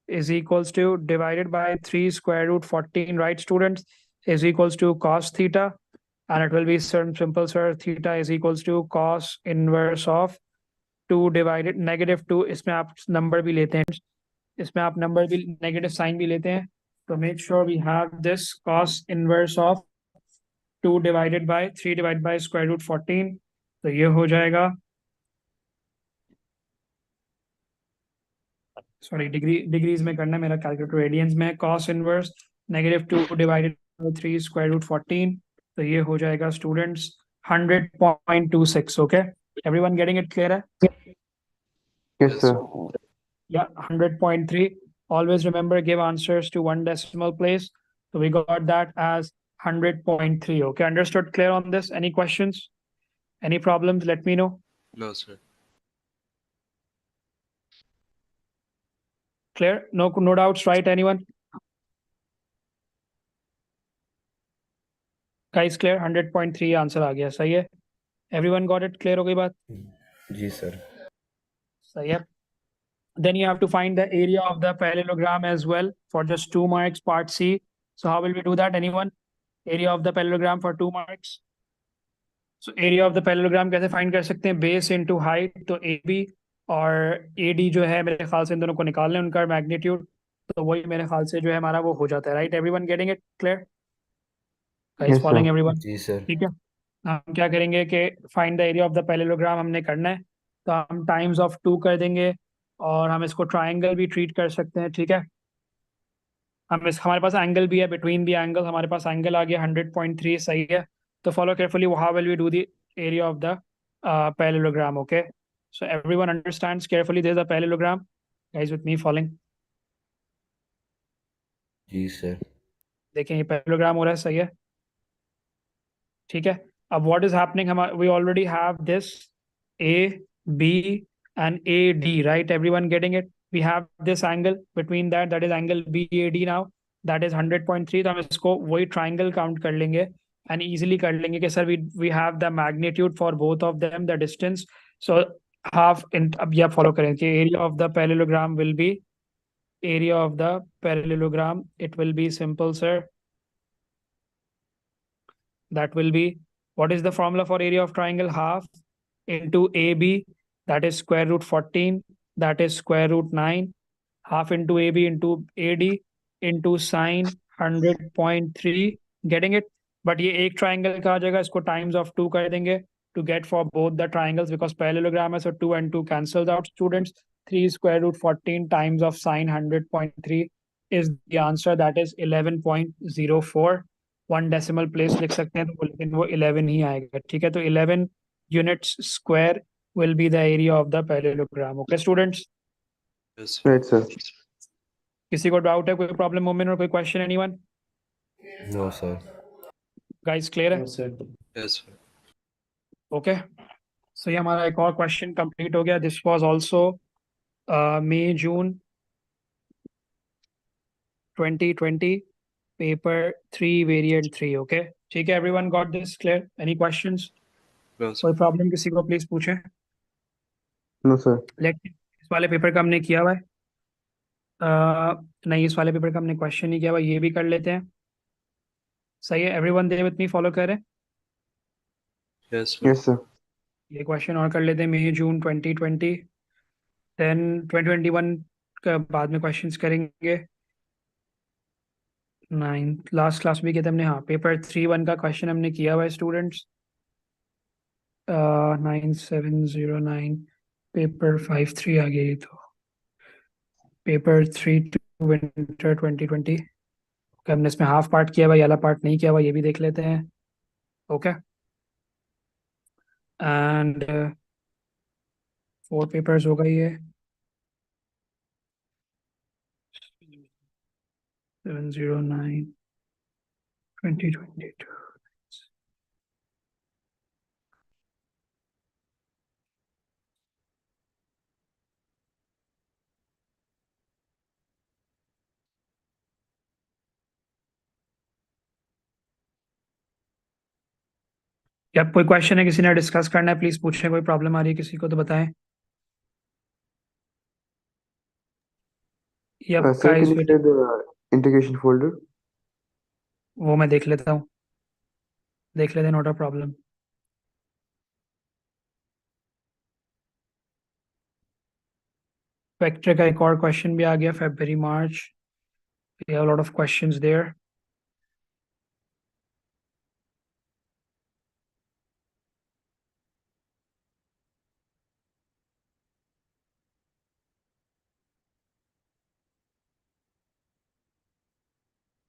is equals to divided by 3 square root 14, right, students, is equals to cos theta, and it will be certain simple, sir. Theta is equals to cos inverse of 2 divided negative 2, इसमें आप number भी लेते हैं, इसमें आप number भी negative sign भी लेते हैं, तो make sure we have this cos inverse of 2 divided by 3 divided by square root 14, तो ये हो जाएगा, सॉरी डिग्रीज में करना है, मेरा कैलकुलेटर रेडियंस में, cos inverse negative 2 divided by 3 square root 14, तो ये हो जाएगा students 100.26. Okay, everyone getting it? Clear है? Yes, sir. Yeah, 100.3. Always remember, give answers to one decimal place. So we got that as 100.3. Okay, understood? Clear on this? Any questions? Any problems? Let me know. No, sir. Clear? No doubts, right? Anyone? Guys, clear? 100.3 answer आ गया, सही है? Everyone got it? Clear हो गई बात? जी sir. सही है? Then you have to find the area of the parallelogram as well for just 2 marks, part C. So how will we do that? Anyone? Area of the parallelogram for 2 marks. So area of the parallelogram कैसे find कर सकते हैं? Base into height, तो AB और AD जो है मेरे ख्याल से इन दोनों को निकाल लें, उनका मैग्नीट्यूड, तो वही मेरे ख्याल से जो है हमारा वो हो जाता है, right? Everyone getting it? Clear? Guys Yes, following sir. Everyone? जी सर। ठीक है, हम क्या करेंगे कि find the area of the parallelogram हमने करना है, तो हम टाइम्स ऑफ 2 कर देंगे, और हम इसको ट्राइंगल भी ट्रीट कर सकते हैं, ठीक है? हमारे पास एंगल भी है, बिटवीन द एंगल हमारे पास एंगल आ गया 100.3, सही है? तो follow carefully, how will we do the area of the parallelogram? Okay, so everyone understands carefully, there is a parallelogram, guys with me following? जी सर। देखें ये पैरेललोग्राम हो रहा है, सही है? ठीक है, अब व्हाट इज हैपनिंग, हम we already have this A B and A D, right? Everyone getting it? We have this angle between that is angle B A D, now that is 100.3, तो हम इसको वही ट्राइंगल काउंट कर लेंगे and easily कर लेंगे कि sir we have the magnitude for both of them, the distance, so half in, अब ये फॉलो करें कि area of the parallelogram will be, area of the parallelogram, it will be simple, sir. That will be, what is the formula for area of triangle? Half into AB, that is square root 14, that is square root 9, half into AB into AD into sine 100.3. Getting it? But ये एक triangle का आ जाएगा, इसको times of 2 कर देंगे to get for both the triangles, because parallelogram है, so 2 and 2 cancels out, students. 3 square root 14 times of sine 100.3 is the answer, that is 11.04. 1 decimal place लिख सकते हैं, तो लेकिन वो 11 ही आएगा, ठीक है? तो 11 units square will be the area of the parallelogram. Okay, students? Yes, sir. Right, sir. किसी को डाउट है, कोई प्रॉब्लम मोमेंट और कोई question? Anyone? No sir. Guys clear है? Yes, sir. ओके, सो ये हमारा एक और क्वेश्चन कंप्लीट हो गया. This was also May June 2020 paper 3 variant 3. Okay, ठीक है, everyone got this clear? Any questions? No, sir. कोई प्रॉब्लम किसी को प्लीज पूछे. No sir. लेट, इस वाले पेपर का हमने किया हुआ है. नहीं, इस वाले पेपर का हमने क्वेश्चन नहीं किया हुआ, ये भी कर लेते हैं. सही है, everyone they with me, follow कर रहे हैं. Yes, sir. Yes sir. ये क्वेश्चन और कर लेते हैं. मई जून 2020, देन 2021 का बाद में क्वेश्चंस करेंगे. 9 लास्ट क्लास में किया था हमने. हाँ, पेपर 3-1 का क्वेश्चन हमने किया हुआ है स्टूडेंट्स. 9709 पेपर 5-3 आ गया. ये तो पेपर 3-2 विंटर 2020 का हमने इसमें हाफ पार्ट किया हुआ, ये वाला पार्ट नहीं किया हुआ, ये भी देख लेते हैं. ओके, एंड 4 पेपर्स हो गई है. 709 2022. या कोई क्वेश्चन है, किसी ने डिस्कस करना है, प्लीज पूछें. कोई प्रॉब्लम आ रही है किसी को तो बताएं. या sir can guys you wait, share the integration folder? वो मैं देख लेता हूँ. देख लेते हैं, नॉट अ प्रॉब्लम. वेक्टर का एक और क्वेश्चन भी आ गया. February March, we have a lot of questions there.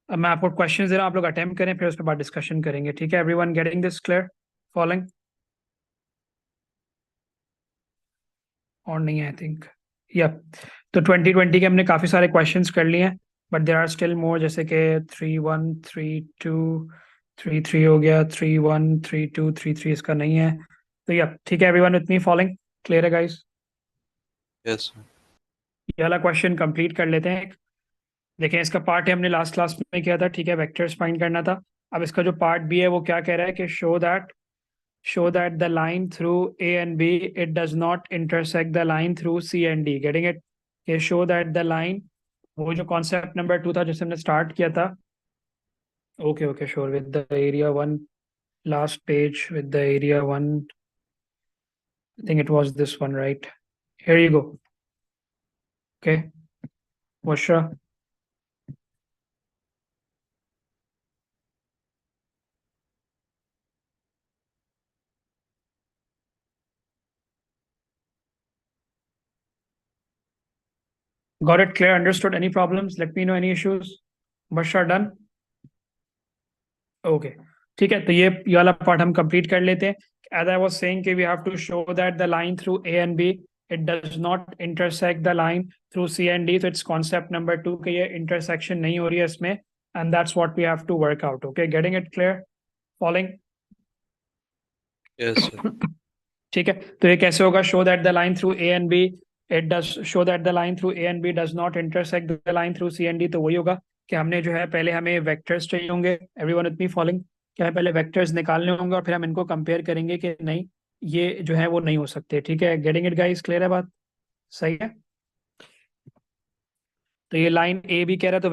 अब मैं आपको क्वेश्चंस दे रहा हूँ, आप लोग अटेम्प्ट करें, फिर उसके बाद डिस्कशन करेंगे. ठीक है, everyone getting this clear? Following और नहीं है आई थिंक. या तो 2020 के हमने काफी सारे क्वेश्चंस कर लिए हैं, but there are still more, जैसे कि 3-1 3-2 3-3 हो गया. 3-1 3-2 3-3 इसका नहीं है. तो या ठीक है, everyone with me, following clear है गाइस? Yes, sir. ये वाला क्वेश्चन कंप्लीट कर लेते हैं. देखें, इसका पार्ट है हमने लास्ट क्लास में किया था. ठीक है, वेक्टर्स फाइंड करना था. अब इसका जो पार्ट बी है वो क्या कह रहा है कि show that the line through A and B, it does not intersect the line through C and D. Getting it? कि show that the line, वो जो कॉन्सेप्ट नंबर 2 था जिससे हमने स्टार्ट किया था. Okay okay sure, with the area 1, last page with the area 1. I think it was this one, right? Here you go. Okay, Bushra. Got it? Clear? Understood? Any problems? Let me know any issues. Bushra, done? Okay, ठीक है, तो ये वाला part हम complete कर लेते हैं. As I was saying कि we have to show that the line through A and B, it does not intersect the line through C and D. तो इट्स कॉन्सेप्ट नंबर 2 कि ये इंटरसेक्शन नहीं हो रही है इसमें, and that's what we have to work out. Okay, getting it clear? Following? Yes, sir. ठीक है, तो ये कैसे होगा? Show that the line through A and B, it does show that the line through A and B does not intersect the line through C and D. तो वही होगा कि हमने जो है पहले हमें वेक्टर्स चाहिए होंगे. Everyone with me, following? क्या है, पहले वेक्टर्स निकालने होंगे और फिर हम इनको कंपेयर करेंगे कि नहीं, ये जो है वो नहीं हो सकते. ठीक है, गेटिंग इट गाइस? क्लियर है बात? सही है. तो ये लाइन ए बी कह रहा है तो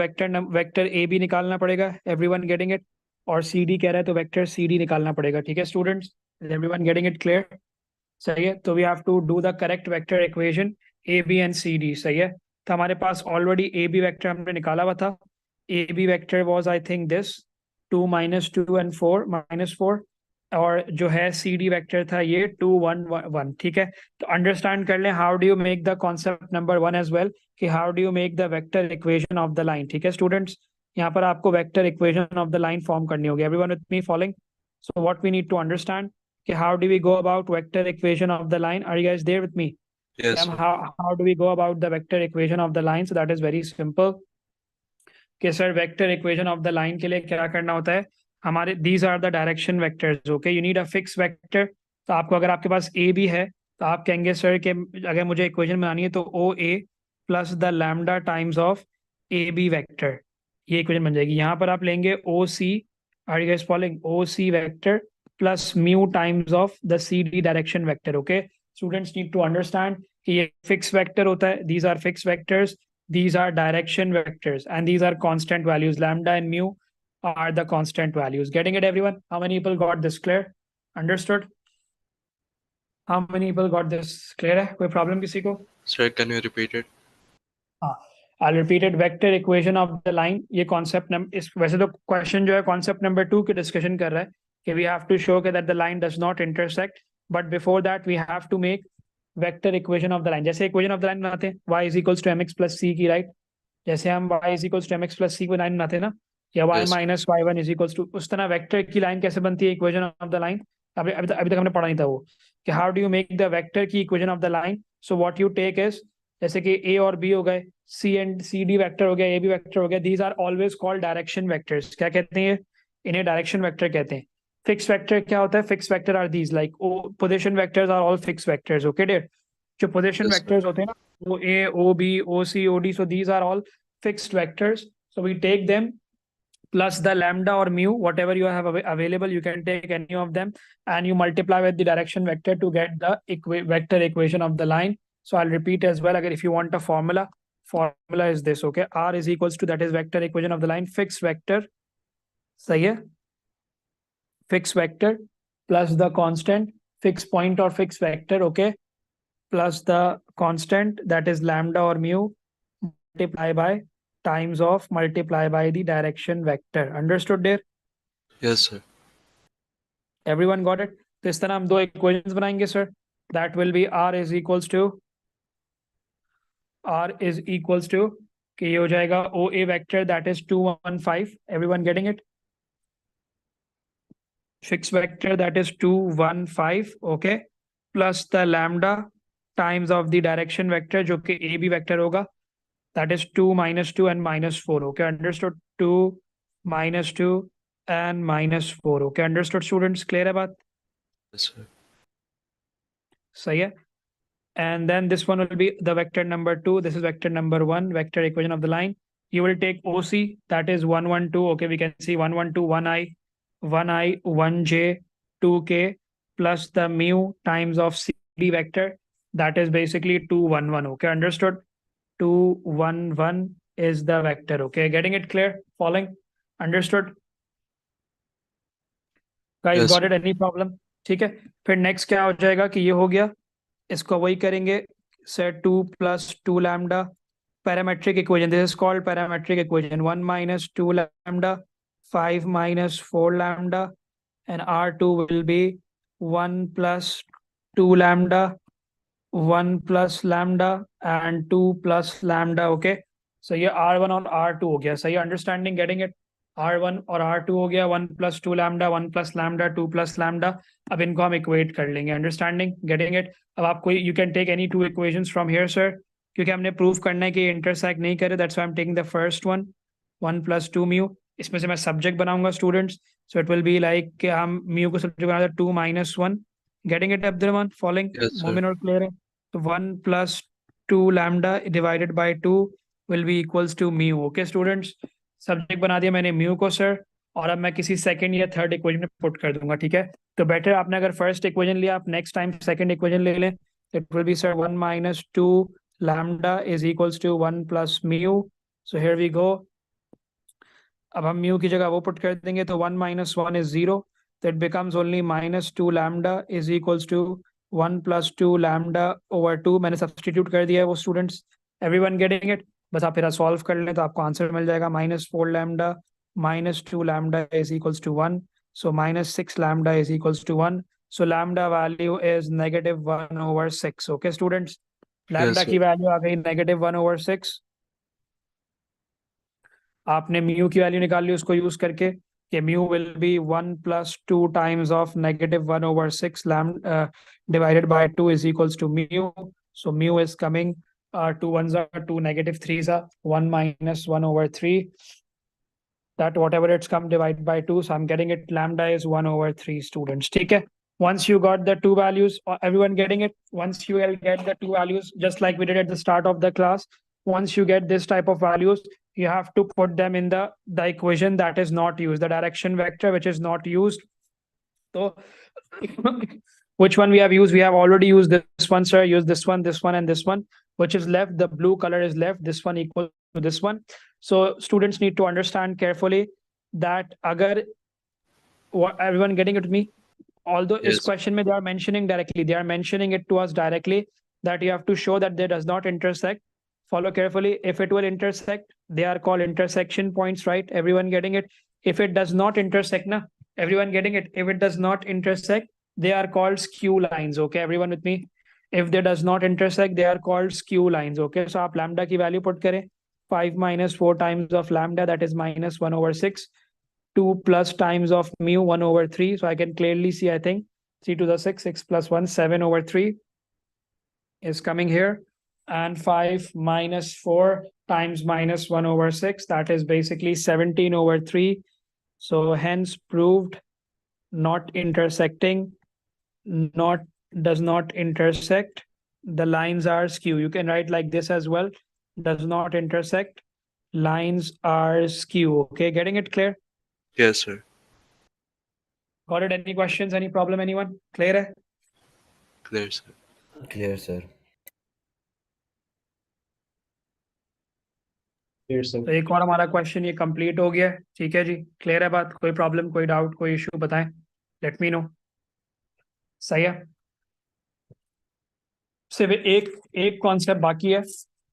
वेक्टर ए बी निकालना पड़ेगा. Everyone getting it? और सी डी कह रहा है तो वेक्टर सी डी निकालना पड़ेगा. ठीक है students, everyone getting it clear? सही है, तो we have to do the correct vector equation A B and C D. सही है, तो हमारे पास ऑलरेडी ए बी वेक्टर हमने निकाला हुआ था. A B vector was I think this 2 -2 and 4 -4. और जो है सी डी वेक्टर था ये 2 1 1. ठीक है, तो अंडरस्टैंड कर लें how do you make the concept number 1 as well, कि how do you make the vector equation of the line. ठीक है स्टूडेंट्स, यहाँ पर आपको vector equation of the line form करनी होगी. Everyone with me, following? So what we need to understand कि how do we go about vector equation of the line? Are you guys there with me? Yes, sir. How do we go about the vector equation of the line? So that is very simple कि sir vector equation of the line के लिए क्या करना होता है, हमारे these are the direction vectors, okay. You need a fix vector. तो आपको अगर आपके पास ए भी है तो आप कहेंगे सर कि अगर मुझे इक्वेशन बनानी है तो O A plus the lambda times of A B vector, ये इक्वेशन बन जाएगी। यहाँ पर आप लेंगे O C, are you guys following, O C vector plus mu times of the C D direction vector, okay. Students need to understand कि ये fix vector होता है, these are fix vectors, these are direction vectors, and these are constant values. Lambda and mu are the constant values. Getting it, everyone? How many people got this clear? Understood? How many people got this clear है? कोई problem किसी को? Sir, can you repeat it? हाँ, I'll repeat it. Vector equation of the line, ये concept इस वैसे तो question जो है concept number 2 की discussion कर रहा है कि we have to show that the line does not intersect, but before that we have to make vector equation of the line. जैसे equation of the line बनाते हैं y is equals to mx plus c की, right? जैसे हम y is equals to mx plus c को line बनाते हैं ना, या y Yes. minus y1 is equals to, उस तरह वेक्टर की लाइन कैसे बनती है, इक्वेशन ऑफ द लाइन। अभी तक हमने पढ़ा नहीं था वो कि how do you make the vector की equation of the line. So what you take is, जैसे कि ए और बी हो गए, C and C D vector हो गया, ए बी वेक्टर हो गया, these are always called direction vectors. क्या कहते हैं, इन्हें डायरेक्शन वेक्टर कहते हैं। फिक्स वेक्टर क्या होता है, fix vector are these like position vectors are all fix vectors, okay that. जो पोजीशन Yes, sir. वेक्टर्स होते हैं ना, वो A O B O C O D, so these are all fixed vectors. So we take them plus the lambda or mu, whatever you have available, you can take any of them and you multiply with the direction vector to get the vector equation of the line. So I'll repeat as well. Again, if you want a formula is this, okay? R is equals to, that is vector equation of the line, fixed vector, सही है, fixed vector plus the constant, fixed point or fixed vector, okay, plus the constant, that is lambda or mu, multiply by times of multiply by the direction vector. Understood there? Yes, sir. Everyone got it? तो इस तरह हम दो equations बनाएंगे sir. That will be r is equals to कि ये हो जाएगा OA vector, that is 215. Everyone getting it? Fixed vector, that is 215, okay, plus the lambda times of the direction vector जो कि AB vector होगा, that is 2 minus 2 and minus 4, okay, understood? 2 minus 2 and minus 4, okay, understood students? Clear है बात? Yes, sir. सही है। And then this one will be the vector number 2, this is vector number 1, vector equation of the line. You will take OC, that is 1 1 2, okay, we can see 1 1 2 1i 1j 2k plus the mu times of CD vector, that is basically 2 1 1, okay, understood? 2 1 1 is the vector, okay, getting it clear? Following? Understood? Guys, Yes, got sir. it? Any problem? ठीक है, फिर next क्या हो जाएगा कि ये हो गया, इसको वही करेंगे set 2 plus 2 lambda parametric equation, this is called parametric equation, 1 minus 2 lambda 5 minus 4 lambda, and r2 will be 1 plus 2 lambda 1 plus lambda and 2 plus lambda, okay. So ये r1 और r2 हो गया, सही, अंडरस्टैंडिंग, गेटिंग इट? r1 और r2 हो गया, 1 plus 2 lambda 1 plus lambda 2 plus lambda। अब इनको हम इक्वेट कर लेंगे, अंडरस्टैंडिंग, गेटिंग इट? अब आपको you can take any two equations from here sir, क्योंकि हमने प्रूव करना है कि इंटरसेक्ट नहीं करे, that's why I am taking the first one, 1 plus 2 mu. इसमें से मैं सब्जेक्ट बनाऊंगा students, so it will be like कि हम म्यू को सब्जेक्ट बना 2 minus 1, getting it Abdulrahman? Following? Yes, sir. मोमिन और क्लियर है? तो 1 plus 2 lambda divided by 2 will be equals to mu, okay students? Subject बना दिया मैंने म्यू को सर, और अब मैं किसी सेकंड या थर्ड इक्वेशन में पुट कर दूंगा, ठीक है? तो बेटर आपने अगर फर्स्ट इक्वेशन लिया, आप नेक्स्ट टाइम सेकंड इक्वेशन ले लें। It will B sir 1 minus 2 lambda is equals to 1 plus mu. So here we go. अब हम म्यू की जगह वो पुट कर देंगे, तो 1 minus 1 is 0, तो it becomes only minus 2 lambda is equals to 1 plus 2 lambda over 2। मैंने सब्सटीट्यूट कर दिया है वो स्टूडेंट्स, एवरीवन गेटिंग इट? बस आप फिर सॉल्व कर लें तो आपको आंसर मिल जाएगा, minus 4 lambda minus 2 lambda is equals to 1, so minus 6 lambda is equals to 1, so lambda value is negative 1 over 6, okay students? Yes, lambda sir. की वैल्यू आ गई negative 1 over 6। आपने म्यू की वैल्यू निकाल ली उसको यूज करके, कि mu will be 1 plus 2 times of negative 1 over 6 lambda divided by 2 is equals to mu. So mu is coming 2 1s are 2, negative 3s are 1 minus 1 over 3, that whatever it's come divide by 2. So I'm getting it lambda is 1/3 students. Okay. Once you got the two values, everyone getting it? Once you will get the two values, just like we did at the start of the class, once you get this type of values, you have to put them in the equation that is not used, the direction vector which is not used. So which one we have used? We have already used this one, sir. Use this one, and this one. Which is left? The blue color is left. This one equal to this one. So students need to understand carefully that agar everyone getting it with me? Although is Yes. question mein they are mentioning directly, they are mentioning it to us directly that you have to show that they does not intersect. Follow carefully. If it will intersect, they are called intersection points, right? Everyone getting it? If it does not intersect, na? Everyone getting it? If it does not intersect, they are called skew lines. Okay, everyone with me? If they does not intersect, they are called skew lines. Okay, so आप lambda की value put करें 5 minus 4 times of lambda, that is minus 1/6. 2 plus times of mu 1/3. So I can clearly see, I think 3 to the 6, 6 plus 1, 7/3 is coming here. And 5 minus 4 times minus 1/6, that is basically 17/3. So hence proved not intersecting, does not intersect. The lines are skew. You can write like this as well. Does not intersect. Lines are skew. Okay, getting it clear? Yes, sir. Got it? Any questions? Any problem? Anyone? Clear hai? Clear, sir. Clear, sir. तो एक और हमारा question ये complete हो गया है. ठीक है जी, क्लियर है बात? कोई प्रॉब्लम, कोई डाउट, कोई इशू बताएं, लेट मी नो. सही है. सिर्फ एक एक कॉन्सेप्ट बाकी है,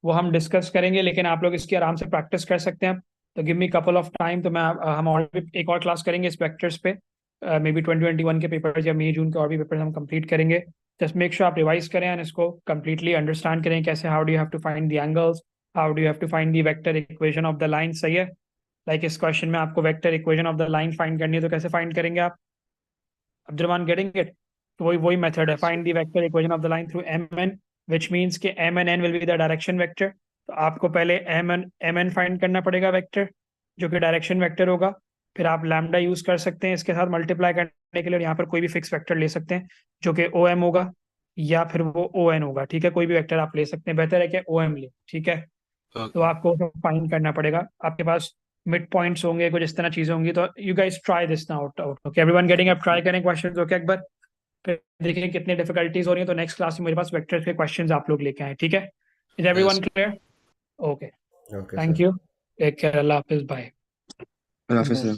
वो हम डिस्कस करेंगे, लेकिन आप लोग इसकी आराम से प्रैक्टिस कर सकते हैं. तो give me couple of time. तो हम और भी एक और क्लास करेंगे इस वेक्टर्स पे. मे बी 2021 के पेपर्स या मई जून के और भी पेपर्स हम कंप्लीट करेंगे. जस्ट मेक श्योर आप रिवाइज करें एंड इसको कंप्लीटली अंडरस्टैंड करें कैसे, how do you have to find the angles, how do you have to find the vector equation of the line. सही है. लाइक इस क्वेश्चन में आपको vector equation of the line find करनी है, तो कैसे फाइंड करेंगे आप? Abdulrahman getting it? तो वही मेथड है, find the vector equation of the line through mn, which means कि mn n will be the direction vector. तो आपको पहले mn फाइंड करना पड़ेगा वेक्टर, जो कि डायरेक्शन वेक्टर होगा. फिर आप लैम्डा यूज कर सकते हैं इसके साथ मल्टीप्लाई करने के लिए. यहाँ पर कोई भी फिक्स वेक्टर ले सकते हैं जो कि OM होगा या फिर वो ON होगा. ठीक है, कोई भी वेक्टर आप ले सकते हैं, बेहतर है कि OM ले. ठीक है. तो Okay. आपको फाइंड करना पड़ेगा. आपके पास मिड पॉइंट्स होंगे, कुछ इस तरह चीजें होंगी. तो you guys try this now out. Okay, everyone getting? आप ट्राई करें क्वेश्चंस. ओके, एक बार फिर देखें कितनी डिफिकल्टीज हो रही है. तो नेक्स्ट क्लास में मेरे पास वेक्टर्स के क्वेश्चंस आप लोग लेके आए. ठीक है. Is everyone Yes. Clear? Okay, Okay, thank sir. You. Take care. अल्लाह हाफिज. बाय. Allah Hafiz, sir.